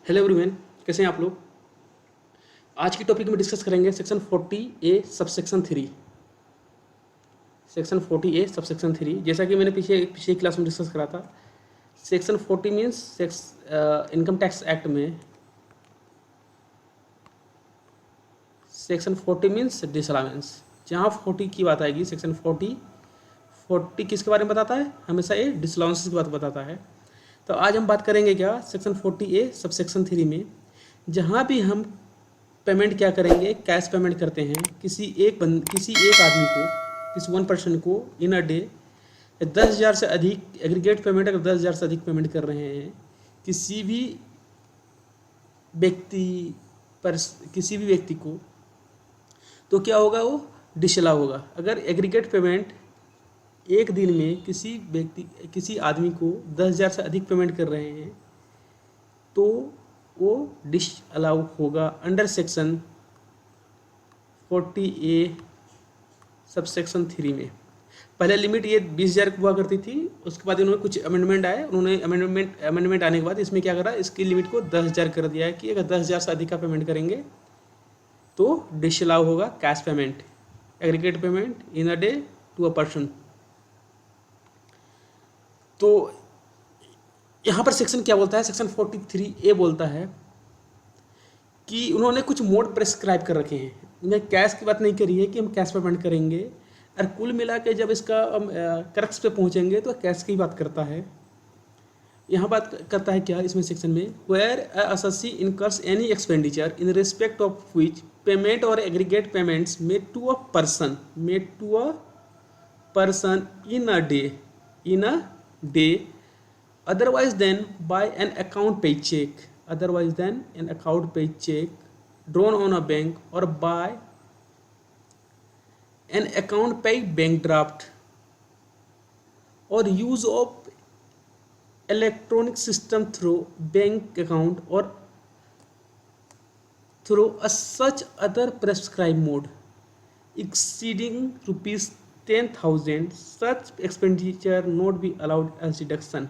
Hello everyone, कैसे हैं आप लोग। आज की टॉपिक में डिस्कस करेंगे section 40A subsection 3। Section 40A subsection 3 जैसा कि मैंने पिछले क्लास में डिस्कस करा था। Section 40 means income tax act में सेक्शन 40 मीन्स डिसअलाउंस। जहाँ 40 की बात आएगी सेक्शन 40 किसके बारे में बताता है, हमेशा ये डिसअलाउंसेस की बात बताता है। तो आज हम बात करेंगे क्या सेक्शन 40A सबसेक्शन 3 में, जहाँ भी हम पेमेंट क्या करेंगे, कैश पेमेंट करते हैं किसी एक आदमी को, किसी वन पर्सन को इन अ डे 10,000 से अधिक एग्रीगेट पेमेंट, अगर 10,000 से अधिक पेमेंट कर रहे हैं किसी भी व्यक्ति को, तो क्या होगा, वो डिसअलाउ होगा। अगर एग्रीगेट पेमेंट एक दिन में किसी आदमी को 10,000 से अधिक पेमेंट कर रहे हैं तो वो डिसअलाउ होगा अंडर सेक्शन 40A सबसेक्शन 3 में। पहले लिमिट ये 20,000 हुआ करती थी, उसके बाद इन्होंने कुछ अमेंडमेंट आए, उन्होंने अमेंडमेंट आने के बाद इसमें क्या करा, इसकी लिमिट को 10,000 कर दिया है कि अगर 10,000 से अधिक का पेमेंट करेंगे तो डिसअलाउ होगा cash payment, aggregate payment in a day to a person. तो यहाँ पर सेक्शन क्या बोलता है, सेक्शन 43A बोलता है कि उन्होंने कुछ मोड प्रेस्क्राइब कर रखे हैं। उन्हें कैश की बात नहीं करी है कि हम कैश पेमेंट करेंगे, और कुल मिला के जब इसका हम क्रक्स पे पहुँचेंगे तो कैश की बात करता है। यहाँ बात करता है क्या इसमें सेक्शन में, where SSC incurs any expenditure in respect of which payment or aggregate payments made to a person in a day otherwise than by an account pay check drawn on a bank or by an account pay bank draft or use of electronic system through bank account or through a such other prescribed mode exceeding rupees 10,000, such expenditure not be allowed as deduction।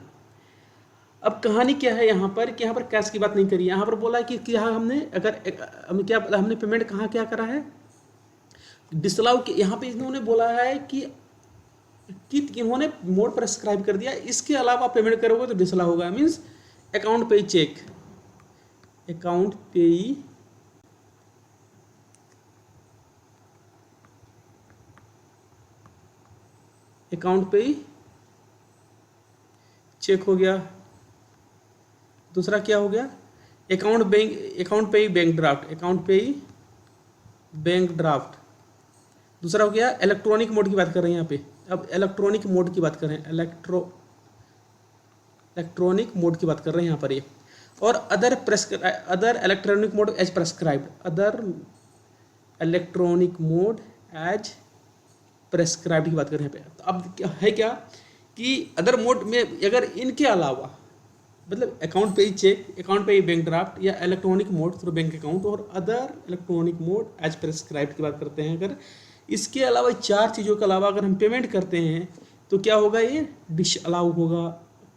अब कहानी क्या है यहाँ पर कि यहाँ पर cash की बात नहीं करी, यहाँ पर बोला कि यहाँ हमने पेमेंट कहाँ क्या करा है, डिसअलाउ के। यहाँ पे इन्होंने बोला है कि इन्होंने मोड प्रेस्क्राइब कर दिया, इसके अलावा पेमेंट करोगे तो डिसअलाउ होगा। मीन्स अकाउंट पे चेक, अकाउंट पे चेक हो गया। दूसरा क्या हो गया, account payee bank draft. दूसरा हो गया इलेक्ट्रॉनिक मोड की बात कर रहे हैं यहाँ पे। अब इलेक्ट्रॉनिक मोड की बात कर रहे हैं, इलेक्ट्रॉनिक मोड की बात कर रहे हैं यहाँ पर ये। और other electronic mode as prescribed, other electronic mode as prescribed की बात कर रहे हैं यहाँ पे। तो अब है क्या कि अदर मोड में अगर इनके अलावा, मतलब अकाउंट पे ही cheque, account payee bank draft, या electronic mode through bank account, or other electronic mode as prescribed की बात करते हैं। अगर इसके अलावा चार चीज़ों के अलावा अगर हम पेमेंट करते हैं तो क्या होगा, ये डिसअलाउ होगा।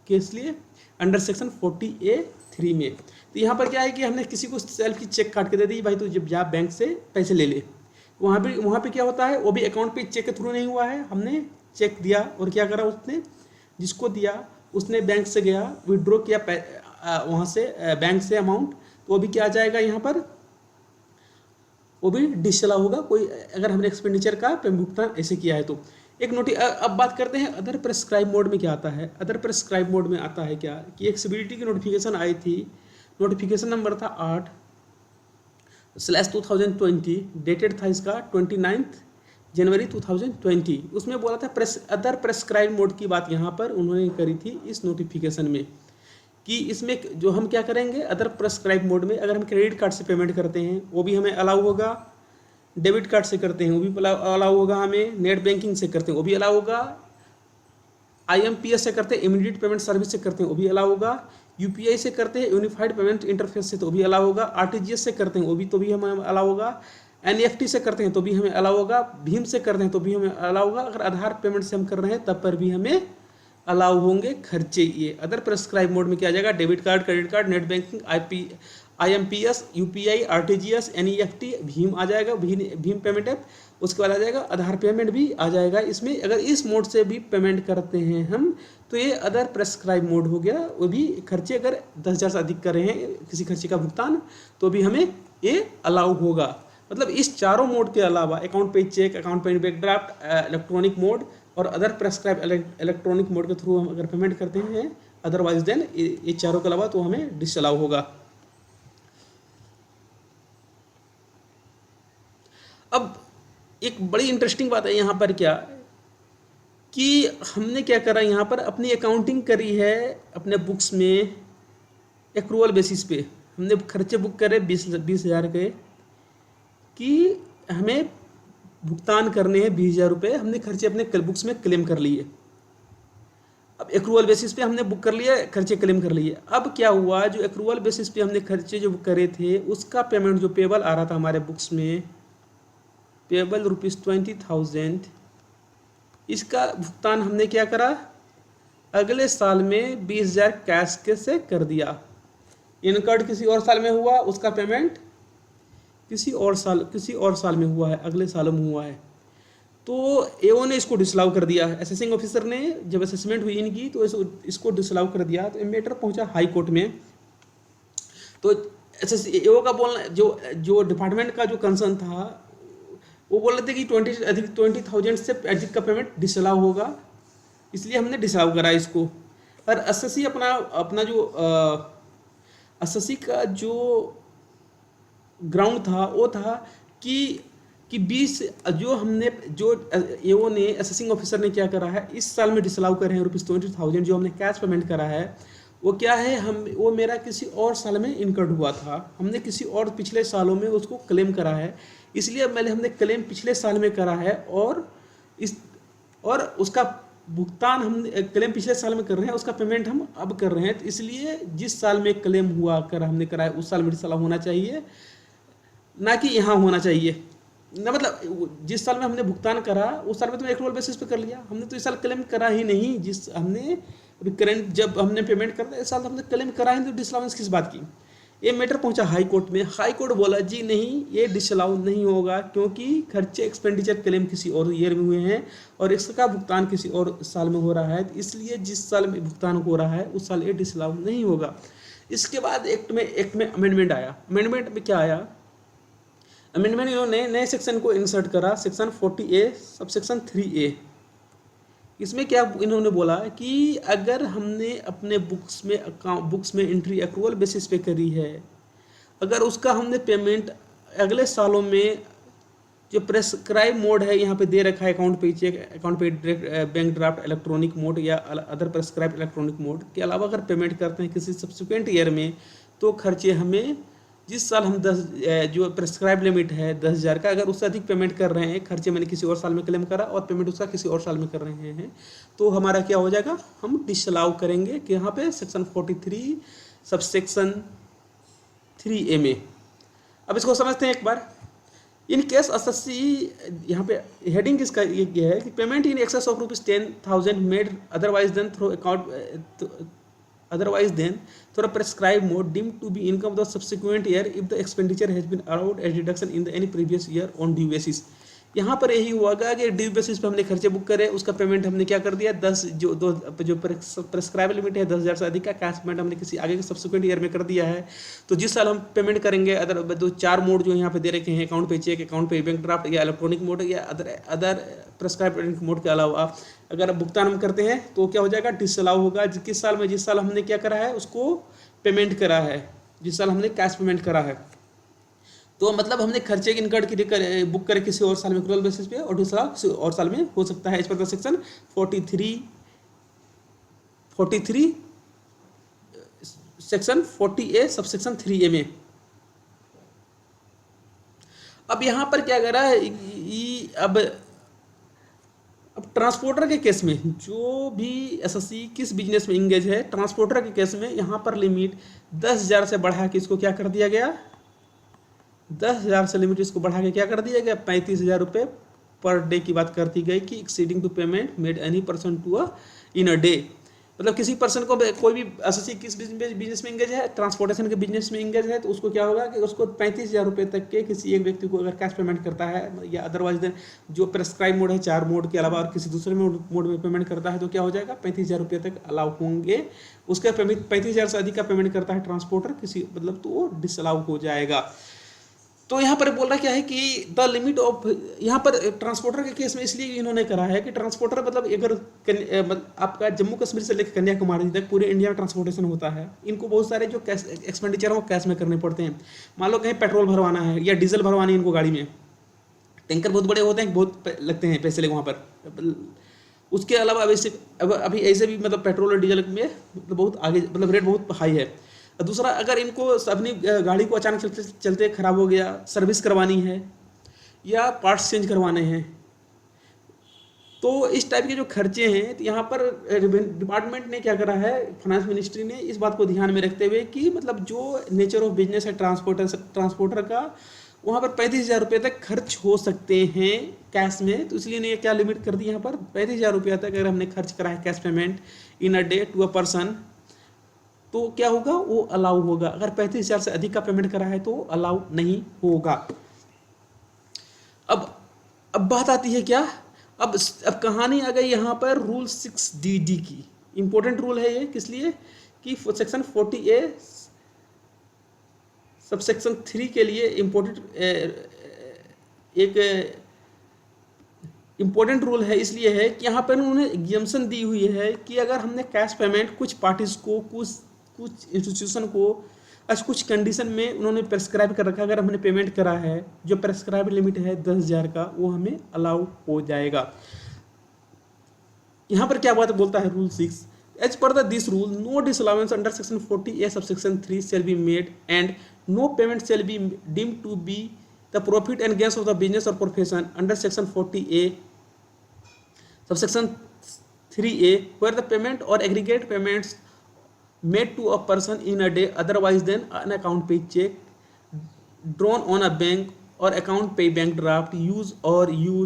किस लिए, अंडर सेक्शन 40A(3) में। तो यहाँ पर क्या है कि हमने किसी को सेल्फ की चेक काट के दे दी, भाई तो जब जा बैंक से पैसे ले ले। वहाँ पे क्या होता है, वो भी अकाउंट पे चेक के थ्रू नहीं हुआ है, हमने चेक दिया और क्या करा, उसने जिसको दिया उसने बैंक से गया, विड्रॉ किया वहाँ से बैंक से अमाउंट, तो वो भी क्या आ जाएगा यहाँ पर, वो भी डिसअलाउ होगा। कोई अगर हमने एक्सपेंडिचर का भुगतान ऐसे किया है तो। एक अब बात करते हैं अदर प्रेस्क्राइब मोड में क्या आता है। अदर प्रेस्क्राइब मोड में आता है क्या कि एक सीबीडीटी की नोटिफिकेशन आई थी, नोटिफिकेशन नंबर था 8/2020, डेटेड था इसका 29 जनवरी 2020। उसमें बोला था अदर प्रेस्क्राइब मोड की बात यहाँ पर उन्होंने करी थी इस नोटिफिकेशन में, कि इसमें जो हम क्या करेंगे, अदर प्रेस्क्राइब मोड में अगर हम क्रेडिट कार्ड से पेमेंट करते हैं वो भी हमें अलाउ होगा, डेबिट कार्ड से करते हैं वो भी अलाउ होगा, हमें नेट बैंकिंग से करते हैं वो भी अलाउ होगा, IMPS से करते हैं, इमीडिएट पेमेंट सर्विस से करते हैं वो भी अलाउ होगा, UPI से करते हैं, यूनिफाइड पेमेंट इंटरफेस से तो भी अलाउ होगा, RTGS से करते हैं वो भी हमें अलाउ होगा, NEFT से करते हैं तो भी हमें अलाउ होगा, भीम से करते हैं तो भी हमें अलाउ होगा, अगर आधार पेमेंट से हम कर रहे हैं तब पर भी हमें अलाउ होंगे खर्चे ये। अदर प्रेस्क्राइब मोड में क्या आ जाएगा, debit card, credit card, net banking, IMPS, UPI, RTGS, NEFT, भीम आ जाएगा, भीम पेमेंट ऐप। उसके बाद आ जाएगा आधार पेमेंट भी आ जाएगा इसमें। अगर इस मोड से भी पेमेंट करते हैं हम तो ये अदर प्रेस्क्राइब मोड हो गया। वो भी खर्चे अगर 10,000 से अधिक कर रहे हैं किसी खर्चे का भुगतान तो भी हमें ये अलाउ होगा। मतलब इस चारों मोड के अलावा अकाउंट पे चेक, अकाउंट पे बैंक ड्राफ्ट, इलेक्ट्रॉनिक मोड और अदर प्रेस्क्राइब इलेक्ट्रॉनिक मोड के थ्रू हम अगर पेमेंट करते हैं अदरवाइज देन ये चारों के अलावा तो हमें डिसअलाउ होगा। अब एक बड़ी इंटरेस्टिंग बात है यहाँ पर क्या कि हमने क्या करा, यहाँ पर अपनी अकाउंटिंग करी है अपने बुक्स में एक्रूअल बेसिस पे। हमने खर्चे बुक करे 20,000 के कि हमें भुगतान करने हैं 20,000 रुपये। हमने खर्चे अपने बुक्स में क्लेम कर लिए। अब एक्रूअल बेसिस पे हमने बुक कर लिया, खर्चे क्लेम कर लिए। अब क्या हुआ, जो एक्रूअल बेसिस पे हमने खर्चे जो बुक करे थे उसका पेमेंट जो पेबल आ रहा था हमारे बुक्स में, पेबल ₹20,000, इसका भुगतान हमने क्या करा, अगले साल में 20,000 कैश के से कर दिया। इनकर्ड किसी और साल में हुआ, उसका पेमेंट किसी और साल में हुआ है, अगले साल में हुआ है। तो एओ ने इसको डिसअलाउ कर दिया है। असेसिंग ऑफिसर ने जब असेसमेंट हुई इनकी तो इसको डिसअलाउ कर दिया। तो मैटर पहुंचा हाई कोर्ट में। तो एओ का बोलना, जो डिपार्टमेंट का जो कंसर्न था वो बोल रहे थे कि 20,000 से अधिक का पेमेंट डिसअलाउ होगा, इसलिए हमने डिसअलाउ करा इसको। और एसएससी अपना जो एसएससी का जो ग्राउंड था वो था कि 20 जो एओ ने असेसिंग ऑफिसर ने क्या करा है, इस साल में डिसअलाउ करे हैं ₹20,000 जो हमने कैश पेमेंट करा है। वो क्या है, वो मेरा किसी और साल में इनकर्ड हुआ था, हमने किसी और पिछले सालों में उसको क्लेम करा है, इसलिए हमने क्लेम पिछले साल में करा है और उसका भुगतान हम क्लेम पिछले साल में कर रहे हैं, उसका पेमेंट हम अब कर रहे हैं। तो इसलिए जिस साल में क्लेम हुआ हमने करा है उस साल में डिसअलाउ होना चाहिए, ना कि यहाँ होना चाहिए ना। मतलब जिस साल में हमने भुगतान करा उस साल में तो एक्रूअल बेसिस पे कर लिया हमने, तो इस साल क्लेम करा ही नहीं। जिस हमने अभी करेंट जब हमने पेमेंट करता इस साल हमने क्लेम करा ही नहीं, तो डिसअलाउंस किस बात की। ये मैटर पहुंचा हाई कोर्ट में। हाई कोर्ट बोला जी नहीं, ये डिसअलाउ नहीं होगा क्योंकि खर्चे एक्सपेंडिचर क्लेम किसी और ईयर में हुए हैं और इसका भुगतान किसी और साल में हो रहा है, तो इसलिए जिस साल में भुगतान हो रहा है उस साल ये डिसअलाउ नहीं होगा। इसके बाद एक्ट में अमेंडमेंट आया। अमेंडमेंट में क्या आया, अमेंडमेंट इन्होंने नए सेक्शन को इंसर्ट करा, section 40A sub section 3A। इसमें क्या इन्होंने बोला कि अगर हमने अपने बुक्स में एंट्री एक्रूअल बेसिस पे करी है, अगर उसका हमने पेमेंट अगले सालों में जो प्रेस्क्राइब मोड है यहाँ पे दे रखा है, अकाउंट पे चेक, अकाउंट पे direct bank draft electronic mode या अदर प्रेस्क्राइब इलेक्ट्रॉनिक मोड के अलावा अगर पेमेंट करते हैं किसी सब्सिक्वेंट ईयर में, तो खर्चे हमें जिस साल हम जो प्रेस्क्राइब लिमिट है 10,000 का, अगर उससे अधिक पेमेंट कर रहे हैं, खर्चे मैंने किसी और साल में क्लेम करा और पेमेंट उसका किसी और साल में कर रहे हैं, तो हमारा क्या हो जाएगा, हम डिसअलाउ करेंगे कि यहाँ पे सेक्शन 43 सब सेक्शन 3A में। अब इसको समझते हैं एक बार। इन केस एसएससी, यहाँ पे हेडिंग किसका ये है कि payment in excess of ₹10,000 made otherwise than through account through a prescribed mode deemed to be income of the subsequent year if the expenditure has been allowed as deduction in any previous year on due basis। यहाँ पर यही हुआ कि due basis पे हमने खर्चे book करे, उसका पेमेंट हमने क्या कर दिया, 10 जो प्रेस्क्राइब लिमिट है 10,000 से अधिक का कैश पेमेंट हमने किसी आगे के सब्सिक्वेंट ईयर में कर दिया है। तो जिस साल हम पेमेंट करेंगे, अदर दो 4 मोड जो यहाँ पे दे रखे हैं, अकाउंट पे चेक, अकाउंट पे बैंक ड्राफ्ट या इलेक्ट्रॉनिक मोड या अदर प्रेस्क्राइब मोड के अलावा अगर भुगतान हम करते हैं तो क्या हो जाएगा, डिसअलाउ होगा। जिस साल हमने क्या करा है उसको पेमेंट करा है, जिस साल हमने कैश पेमेंट करा है। तो मतलब हमने खर्चे की इनकर्ड की बुक करे किसी और साल में एक्रूअल बेसिस पे और डिसअलाउ किसी और साल में हो सकता है। इस पर section 43 section 40A sub section 3A में। अब यहाँ पर क्या करा है, अब ट्रांसपोर्टर के केस में जो भी एसएससी किस बिजनेस में इंगेज है, ट्रांसपोर्टर के केस में यहाँ पर लिमिट 10,000 से बढ़ा के इसको क्या कर दिया गया, 10,000 से लिमिट इसको बढ़ा के क्या कर दिया गया, 35,000 रुपये पर डे की बात करती गई कि exceeding to payment made any person to in a day. मतलब किसी पर्सन को कोई भी एसोसिएट किस बिजनेस में इंगेज है, ट्रांसपोर्टेशन के बिजनेस में इंगेज है, तो उसको क्या होगा कि उसको 35,000 रुपये तक के किसी एक व्यक्ति को अगर कैश पेमेंट करता है या अदरवाइज देन जो प्रेस्क्राइब मोड है 4 मोड के अलावा और किसी दूसरे मोड में पेमेंट करता है तो क्या हो जाएगा 35,000 रुपये तक अलाउ होंगे। उसका 35,000 से अधिक का पेमेंट करता है ट्रांसपोर्टर किसी मतलब तो वो डिसअलाउ हो जाएगा। तो यहाँ पर बोल रहा क्या है कि द लिमिट ऑफ, यहाँ पर ट्रांसपोर्टर के केस में इसलिए इन्होंने करा है कि ट्रांसपोर्टर मतलब अगर आपका जम्मू कश्मीर से लेकर कन्याकुमारी तक पूरे इंडिया में ट्रांसपोर्टेशन होता है, इनको बहुत सारे जो कैश एक्सपेंडिचर है वो कैश में करने पड़ते हैं। मान लो कहीं पेट्रोल भरवाना है या डीजल भरवानी है इनको गाड़ी में, टैंकर बहुत बड़े होते हैं, बहुत लगते हैं पैसे लगे वहाँ पर। उसके अलावा अभी ऐसे भी मतलब पेट्रोल और डीजल में मतलब बहुत आगे मतलब रेट बहुत हाई है। दूसरा अगर इनको अपनी गाड़ी को अचानक चलते चलते ख़राब हो गया, सर्विस करवानी है या पार्ट्स चेंज करवाने हैं, तो इस टाइप के जो खर्चे हैं तो यहाँ पर डिपार्टमेंट ने क्या करा है, फाइनेंस मिनिस्ट्री ने इस बात को ध्यान में रखते हुए कि मतलब जो नेचर ऑफ बिजनेस है ट्रांसपोर्टर का, वहाँ पर 35,000 रुपये तक खर्च हो सकते हैं कैश में। तो इसलिए ने क्या लिमिट कर दी यहाँ पर 35,000 रुपये तक अगर हमने खर्च करा है cash payment in a day to a person तो क्या होगा, वो अलाउ होगा। अगर 35,000 से अधिक का पेमेंट करा है तो अलाउ नहीं होगा। अब बात आती है क्या, अब कहानी आ गई यहाँ पर रूल 6DD की। इंपॉर्टेंट रूल है ये, किस लिए कि सेक्शन 40A सबसेक्शन 3 के लिए इम्पोर्टेंट रूल है। इसलिए है कि यहाँ पर उन्होंने एग्जम्पशन दी हुई है कि अगर हमने कैश पेमेंट कुछ पार्टीज को कुछ इंस्टीट्यूशन को कुछ कंडीशन में उन्होंने प्रेस्क्राइब कर रखा, अगर हमने पेमेंट करा है जो प्रेस्क्राइब लिमिट है 10,000 का, वो हमें अलाउ हो जाएगा। यहाँ पर क्या बात बोलता है rule 6, as per this rule no disallowance under section 40A subsection 3 shall be made and no payment shall be deemed to be the profit and gains of the business or profession under section 40A subsection 3A where the payment or aggregate payments made to a person in a day otherwise than an account pay check drawn on a bank or account pay bank draft use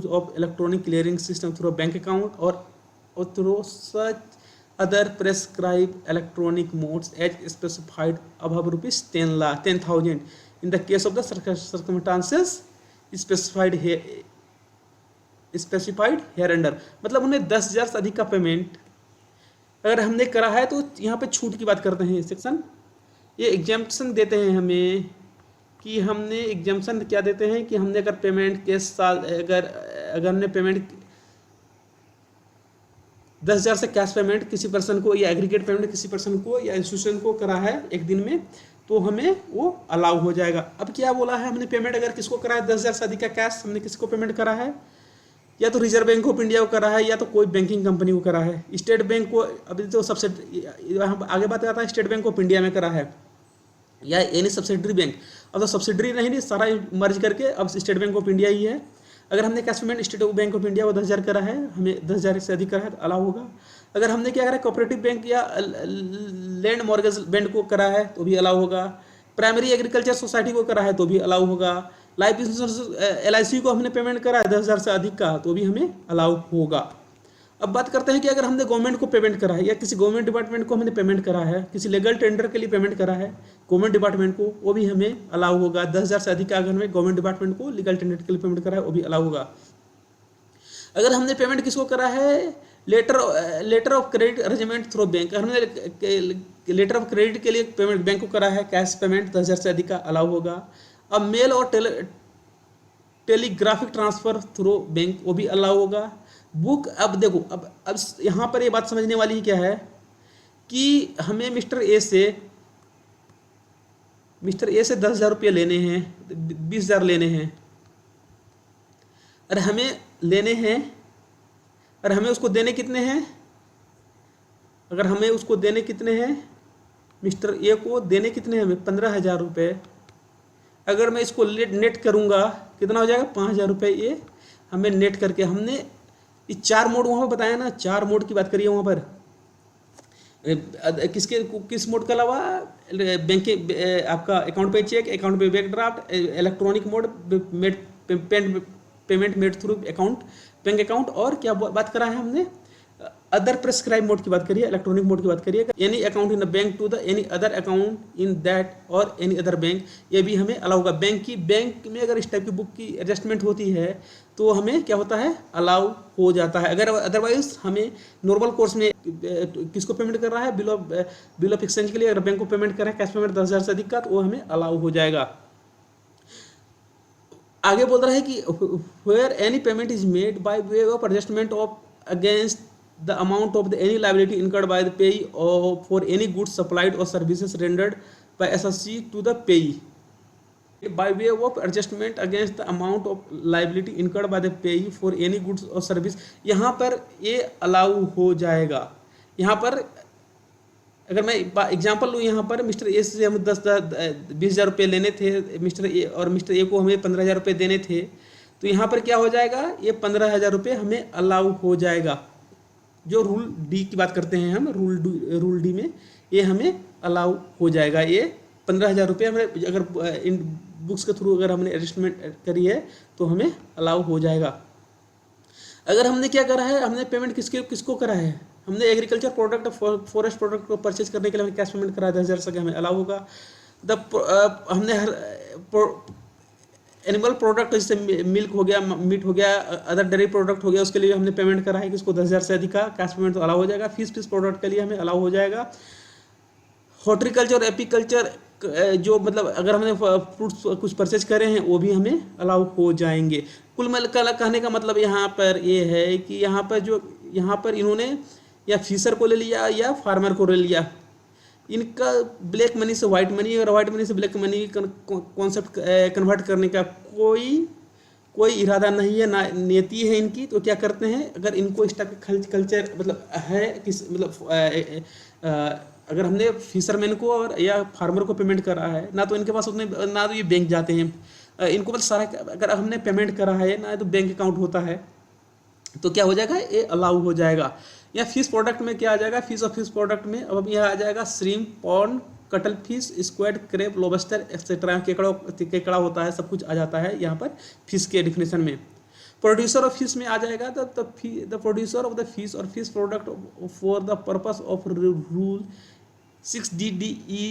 of electronic clearing system through a bank account or through such other prescribed electronic modes as specified above rupees 10,000 in the case of the circumstances specified hereunder। मतलब उन्हें 10,000 से अधिक का payment अगर हमने करा है तो यहाँ पे छूट की बात करते हैं सेक्शन, ये एग्जाम्पशन देते हैं हमें कि हमने एग्जाम्पशन क्या देते हैं कि हमने अगर पेमेंट के साल अगर हमने पेमेंट 10,000 से कैश पेमेंट किसी पर्सन को या एग्रीगेट पेमेंट किसी पर्सन को या इंस्टीट्यूशन को करा है एक दिन में तो हमें वो अलाउ हो जाएगा। अब क्या बोला है, हमने पेमेंट अगर किसको करा है 10,000 से अधिक का कैश हमने किसको पेमेंट करा है, या तो रिजर्व बैंक ऑफ इंडिया को करा है या तो कोई बैंकिंग कंपनी को करा है। स्टेट बैंक को अभी तो आगे बात आता है, स्टेट बैंक ऑफ इंडिया में करा है या यानी सब्सिडरी बैंक। अब तो सब्सिडरी नहीं सारा मर्ज करके अब स्टेट बैंक ऑफ इंडिया ही है। अगर हमने cash payment state bank of India को 10,000 करा है, हमें 10,000 से अधिक करा है तो अलाउ होगा। अगर हमने क्या करा है कोऑपरेटिव बैंक या लैंड मॉर्गेज बैंक को करा है तो भी अलाउ होगा। प्राइमरी एग्रीकल्चर सोसाइटी को करा है तो भी अलाउ होगा। लाइफ इंश्योरेंस LIC को हमने पेमेंट करा है 10,000 से अधिक का तो भी हमें अलाउ होगा। अब बात करते हैं कि अगर हमने गवर्नमेंट को पेमेंट करा है या किसी गवर्नमेंट डिपार्टमेंट को हमने पेमेंट करा है, किसी लीगल टेंडर के लिए पेमेंट करा है गवर्नमेंट डिपार्टमेंट को, वो भी हमें अलाउ होगा। 10,000 से अधिक का अगर हमें गवर्नमेंट डिपार्टमेंट को लीगल टेंडर के लिए पेमेंट करा है वो भी अलाउ होगा। अगर हमने पेमेंट किसको करा है letter of credit arrangement through bank, हमने लेटर ऑफ क्रेडिट के लिए पेमेंट बैंक को करा है कैश पेमेंट 10,000 से अधिक का अलाउ होगा। अब मेल और टेलीग्राफिक ट्रांसफर थ्रू बैंक वो भी अलाउ होगा। बुक अब देखो अब यहाँ पर ये बात समझने वाली क्या है कि हमें मिस्टर ए से 10,000 रुपये लेने हैं, 20,000 लेने हैं, अरे हमें लेने हैं, अरे हमें उसको देने कितने हैं, अगर हमें उसको देने कितने हैं मिस्टर ए को देने कितने हैं हमें 15,000 रुपये। अगर मैं इसको नेट करूँगा कितना हो जाएगा 5,000 रुपये ये हमें नेट करके। हमने ये 4 मोड वहाँ पर बताया ना, 4 मोड की बात करिए वहाँ पर किस मोड के अलावा बैंक आपका अकाउंट पे चेक, अकाउंट पे bank draft, electronic mode, payment made through account bank account, और क्या बात करा है हमने अदर प्रेस्क्राइब मोड की बात करिए, इलेक्ट्रॉनिक मोड की बात करिए, any account in a bank to the any other account in that और एनी अदर बैंक, ये भी हमें अलाउ होगा। बैंक में अगर इस टाइप की बुक की एडजस्टमेंट होती है तो हमें क्या होता है, अलाउ हो जाता है। अगर अदरवाइज हमें नॉर्मल कोर्स में किसको पेमेंट कर रहा है, बिल ऑफ एक्सचेंज के लिए अगर बैंक को पेमेंट कर रहा है कैश पेमेंट 10,000 से अधिक का, तो वो हमें अलाउ हो जाएगा। आगे बोल रहा है कि where any payment is made by way of adjustment of against the amount of the any liability incurred by the payee or for any goods supplied or services rendered by SSC to the payee by way of adjustment against the amount of liability incurred by the payee for any goods or service, यहाँ पर ये allow हो जाएगा। यहाँ पर अगर मैं example लूँ, यहाँ पर मिस्टर ए से हम 20,000 रुपये लेने थे मिस्टर ए, और मिस्टर ए को हमें 15,000 रुपये देने थे, तो यहाँ पर क्या हो जाएगा, ये 15,000 रुपये हमें अलाउ हो जाएगा। जो रूल डी की बात करते हैं हम, रूल डी में ये हमें अलाउ हो जाएगा। ये 15,000 रुपये हमें अगर इन बुक्स के थ्रू अगर हमने एडजस्टमेंट करी है तो हमें अलाउ हो जाएगा। अगर हमने क्या करा है, हमने पेमेंट किसको करा है, हमने एग्रीकल्चर प्रोडक्ट फॉरेस्ट प्रोडक्ट को परचेज करने के लिए हमें कैश पेमेंट करा 10,000 से, हमें अलाउ होगा। हमने हर एनिमल प्रोडक्ट जैसे मिल्क हो गया, मीट हो गया, अदर डेयरी प्रोडक्ट हो गया, उसके लिए हमने पेमेंट करा है किसको 10,000 से अधिक का, कैश पेमेंट तो अलाउ हो जाएगा। फिश प्रोडक्ट के लिए हमें अलाउ हो जाएगा। हॉर्टिकल्चर और एपीकल्चर जो मतलब अगर हमने फ्रूट्स कुछ परचेज करे हैं वो भी हमें अलाउ हो जाएंगे। कुल मिलकर कहने का मतलब यहाँ पर ये है कि यहाँ पर इन्होंने या फिशर को ले लिया या फार्मर को ले लिया, इनका ब्लैक मनी से वाइट मनी और वाइट मनी से ब्लैक मनी कॉन्सेप्ट कन्वर्ट करने का कोई इरादा नहीं है, ना नीति है इनकी। तो क्या करते हैं, अगर इनको इस टाइप का कल्चर मतलब है किस मतलब अगर हमने फिशरमैन को और या फार्मर को पेमेंट करा है, ना तो इनके पास उतने, ना तो ये बैंक जाते हैं, इनको बस सारा अगर हमने पेमेंट करा है ना तो बैंक अकाउंट होता है, तो क्या हो जाएगा, ये अलाउ हो जाएगा। या फिश प्रोडक्ट में क्या आ जाएगा, फिश और फिश प्रोडक्ट में अब यह आ जाएगा shrimp, prawn, cuttlefish, squid, crab, lobster etcetera, केकड़ा होता है, सब कुछ आ जाता है यहाँ पर फिश के डिफिनेशन में। प्रोड्यूसर ऑफ फिश में आ जाएगा the producer of the fish or fish product for the purpose of rule 6DDE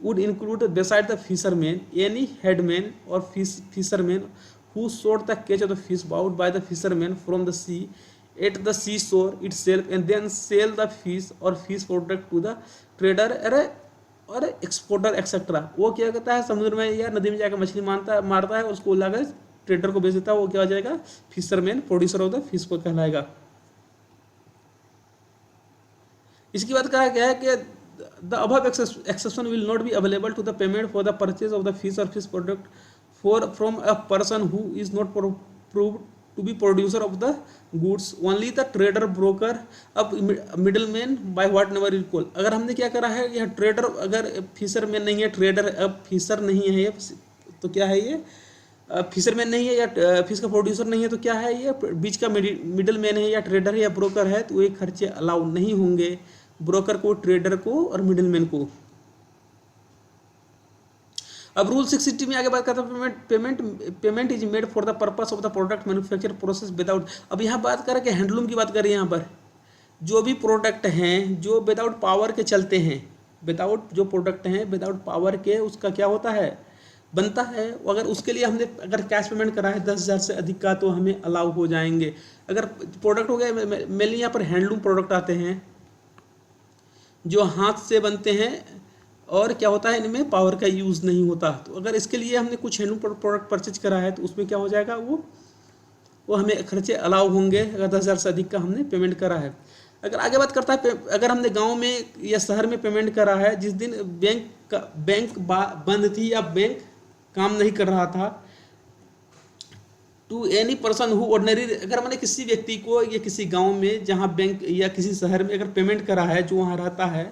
would include beside the fisherman any headman or fisherman who sought the catch of the fish bought by the fisherman from the sea at the seashore itself and then sell the fish or fish product to the trader और exporter etcetera. वो क्या करता है, समुद्र में या नदी में जाकर मछली मारता है और उसको लाकर ट्रेडर को बेच देता है, वो क्या हो जाएगा, fisherman, producer of the fish को कहलाएगा। इसकी बात कहा गया है कि the above exception will not be available to the payment for the purchase of the fish or fish product from a person who is not proved to be producer of the goods, only the trader, broker, अब middleman by whatever is called. अगर हमने क्या करा है, यह trader, अगर Fisher man नहीं है, ट्रेडर अब फिशर नहीं है ये, तो क्या है ये, फिशरमैन नहीं है या फिश का प्रोड्यूसर नहीं है, तो क्या है ये, बीच का मिडल मैन है या ट्रेडर है या ब्रोकर है, तो ये खर्चे अलाउ नहीं होंगे ब्रोकर को, ट्रेडर को और मिडिल मैन को। अब रूल 660 में आगे बात करता है payment is made for the purpose of the product manufacture process without. अब यहाँ बात करें कि हैंडलूम की बात करें, यहाँ पर जो भी प्रोडक्ट हैं जो विदाउट पावर के चलते हैं, जो प्रोडक्ट हैं विदाउट पावर के, उसका क्या होता है, बनता है। अगर उसके लिए हमने अगर कैश पेमेंट करा है 10,000 से अधिक का, तो हमें अलाउ हो जाएंगे। अगर प्रोडक्ट हो गया, मेनली यहाँ पर हैंडलूम प्रोडक्ट आते हैं जो हाथ से बनते हैं और क्या होता है, इनमें पावर का यूज़ नहीं होता। तो अगर इसके लिए हमने कुछ हैंडलूम प्रोडक्ट परचेज करा है, तो उसमें क्या हो जाएगा, वो हमें खर्चे अलाउ होंगे अगर 10,000 से अधिक का हमने पेमेंट करा है। अगर आगे बात करता है, अगर हमने गांव में या शहर में पेमेंट करा है, जिस दिन बैंक बंद थी या बैंक काम नहीं कर रहा था, to any person who ordinary, अगर मैंने किसी व्यक्ति को या किसी गांव में जहां बैंक या किसी शहर में अगर पेमेंट करा है, जो वहां रहता है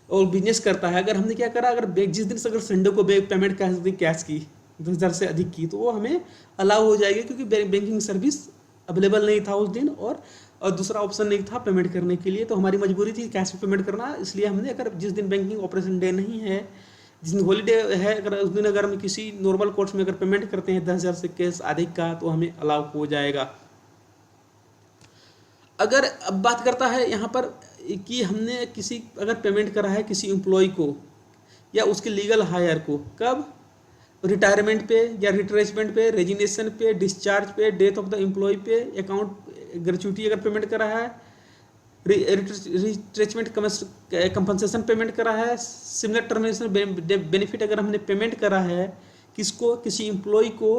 और बिजनेस करता है, अगर हमने क्या करा, अगर जिस दिन से अगर संडे को पेमेंट कैश की 10,000 से अधिक की, तो वो हमें अलाउ हो जाएगी, क्योंकि बैंकिंग सर्विस अवेलेबल नहीं था उस दिन और दूसरा ऑप्शन नहीं था पेमेंट करने के लिए, तो हमारी मजबूरी थी कैश में पेमेंट करना। इसलिए हमने, अगर जिस दिन बैंकिंग ऑपरेशन डे नहीं है, जिस दिन हॉलीडे है, अगर उस दिन अगर हम किसी नॉर्मल कोर्स में अगर पेमेंट करते हैं 10,000 से कैश अधिक का, तो हमें अलाउ हो जाएगा। अगर अब बात करता है यहाँ पर कि हमने किसी अगर पेमेंट करा है किसी एम्प्लॉय को या उसके लीगल हायर को, कब? रिटायरमेंट पे या रिट्रेचमेंट पे, रेजिग्नेशन पे, डिस्चार्ज पे, डेथ ऑफ द एम्प्लॉय पे, अकाउंट ग्रेचुइटी अगर पेमेंट करा है, रिट्रेचमेंट कंपनसेशन पेमेंट करा है, सिमिलर टर्मिनेशन बेनिफिट अगर हमने पेमेंट करा है, किसको? किसी एम्प्लॉय को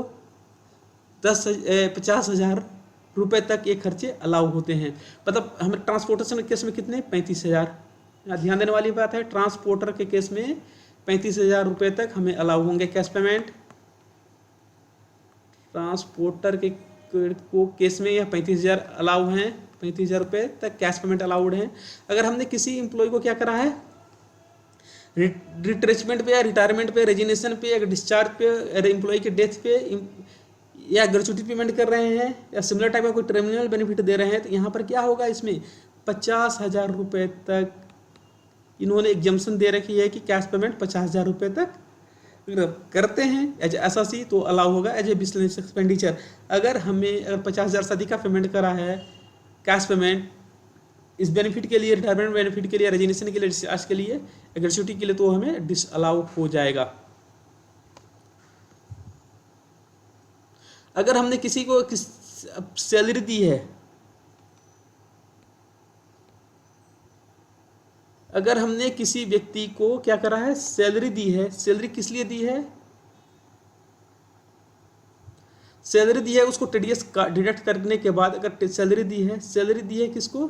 50,000 रुपये तक ये खर्चे अलाउ होते हैं। मतलब हमें ट्रांसपोर्टेशन के केस में कितने? 35,000। ध्यान देने वाली बात है, ट्रांसपोर्टर के केस में 35,000 रुपये तक हमें अलाउ होंगे कैश पेमेंट। ट्रांसपोर्टर के को केस में यह 35,000 अलाउ हैं, 35,000 रुपये तक कैश पेमेंट अलाउड हैं। अगर हमने किसी एम्प्लॉय को क्या करा है, रिट्रेचमेंट पे या रिटायरमेंट पे, रेजिग्नेशन पे या डिस्चार्ज पे, एम्प्लॉय के डेथ पे या ग्रेचुइटी पेमेंट कर रहे हैं या सिमिलर टाइप का कोई टर्मिनल बेनिफिट दे रहे हैं, तो यहाँ पर क्या होगा, इसमें 50,000 रुपये तक इन्होंने एग्जम्पशन दे रखी है कि कैश पेमेंट 50,000 रुपये तक करते हैं एज एसएससी तो अलाउ होगा एज ए बिजनेस एक्सपेंडिचर। अगर 50,000 से अधिक का पेमेंट करा है कैश पेमेंट इस बेनिफिट के लिए, रिटायरमेंट बेनिफिट के लिए, रेजिग्नेशन के लिए, डिस्चार्ज के लिए, ग्रेचुइटी के लिए, तो हमें डिसअलाउ हो जाएगा। अगर हमने किसी को सैलरी दी है, अगर हमने किसी व्यक्ति को क्या करा है, सैलरी दी है, सैलरी किस लिए दी है? सैलरी दी है उसको टीडीएस का डिडक्ट करने के बाद अगर सैलरी दी है, सैलरी दी है किसको,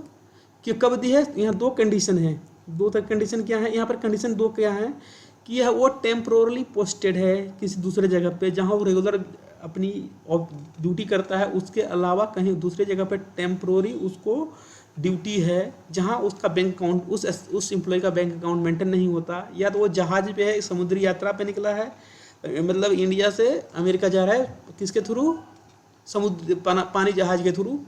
कि कब दी है? यहाँ दो कंडीशन है, दो तक कंडीशन क्या है यहाँ पर? कंडीशन दो क्या है कि यह वो टेम्पोरली पोस्टेड है किसी दूसरे जगह पे, जहाँ वो रेगुलर अपनी ड्यूटी करता है, उसके अलावा कहीं दूसरे जगह पे टेम्पोररी उसको ड्यूटी है जहाँ उसका बैंक अकाउंट उस एम्प्लॉय का बैंक अकाउंट मेंटेन नहीं होता, या तो वो जहाज पे है, समुद्री यात्रा पे निकला है, मतलब इंडिया से अमेरिका जा रहा है किसके थ्रू? समुद्र पानी जहाज के थ्रू।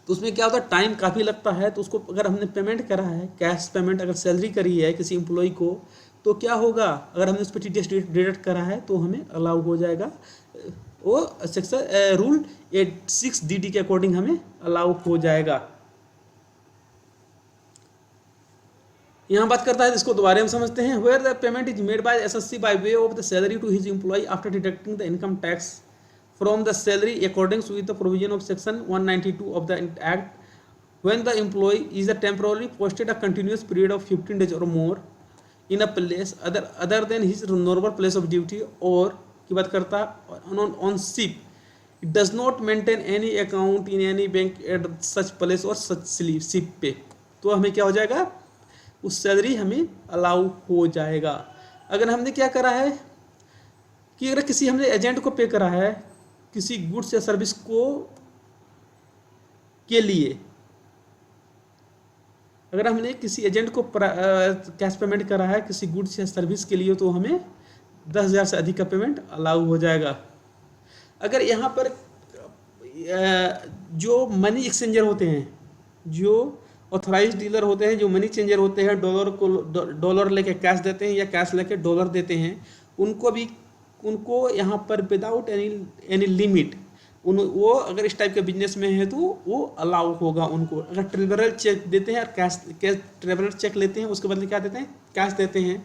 तो उसमें क्या होता है, टाइम काफ़ी लगता है। तो उसको अगर हमने पेमेंट करा है कैश पेमेंट, अगर सैलरी करी है किसी एम्प्लॉय को, तो क्या होगा, अगर हमने उस पर टीडीएस डिडक्ट करा है तो हमें अलाउ हो जाएगा, वो सेक्शन रूल 86DD के अकॉर्डिंग हमें अलाउ हो जाएगा। यहाँ बात करता है, इसको दोबारा हम समझते हैं। Where the payment is made by SSC by way of the salary to his employ after deducting the income tax from the salary according with the provision of section 192 of the act, when the employee is a temporarily posted a continuous period of 15 days or more in a place other than his normal place of duty, और की बात करता on ship, it does not maintain any account in any bank at such place or such ship पे, तो हमें क्या हो जाएगा, उस सैलरी हमें अलाउ हो जाएगा। अगर हमने क्या करा है कि अगर किसी हमने एजेंट को पे करा है किसी गुड्स या सर्विस को के लिए, अगर हमने किसी एजेंट को कैश पेमेंट करा है किसी गुड्स या सर्विस के लिए, तो हमें 10,000 से अधिक का पेमेंट अलाउ हो जाएगा। अगर यहाँ पर जो मनी एक्सचेंजर होते हैं, जो ऑथराइज डीलर होते हैं, जो मनी चेंजर होते हैं, डॉलर लेके कैश देते हैं या कैश लेके डॉलर देते हैं, उनको यहाँ पर विदाउट एनी लिमिट वो अगर इस टाइप के बिजनेस में है तो वो अलाउ होगा उनको। अगर ट्रेवलर चेक देते हैं और कैश ट्रेवलर चेक लेते हैं, उसके बदले क्या देते हैं, कैश देते हैं,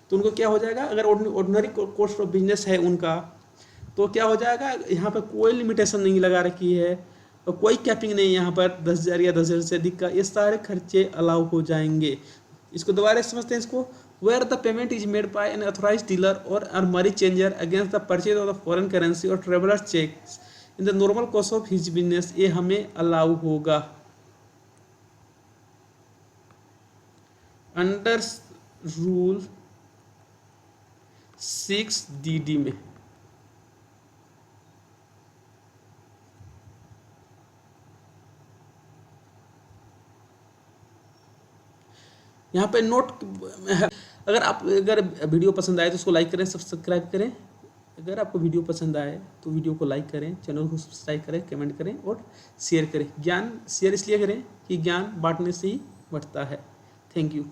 तो उनको क्या हो जाएगा, अगर ऑर्डिनरी कोर्स ऑफ बिजनेस है उनका, तो क्या हो जाएगा, यहाँ पर कोई लिमिटेशन नहीं लगा रखी है और कोई कैपिंग नहीं यहाँ पर 10,000 या 10,000 से अधिक का, ये सारे खर्चे अलाउ हो जाएंगे। इसको दोबारा समझते हैं इसको। Where the payment is made by an authorise dealer or money changer against the purchase of the foreign currency or traveller cheques in the normal course of his business, ये हमें अलाउ होगा अंडर रूल 6DD में। यहाँ पे note, अगर video पसंद आए तो उसको लाइक करें, सब्सक्राइब करें। अगर आपको वीडियो पसंद आए तो वीडियो को लाइक करें, चैनल को सब्सक्राइब करें, कमेंट करें और शेयर करें। ज्ञान शेयर इसलिए करें कि ज्ञान बांटने से ही बढ़ता है। Thank you.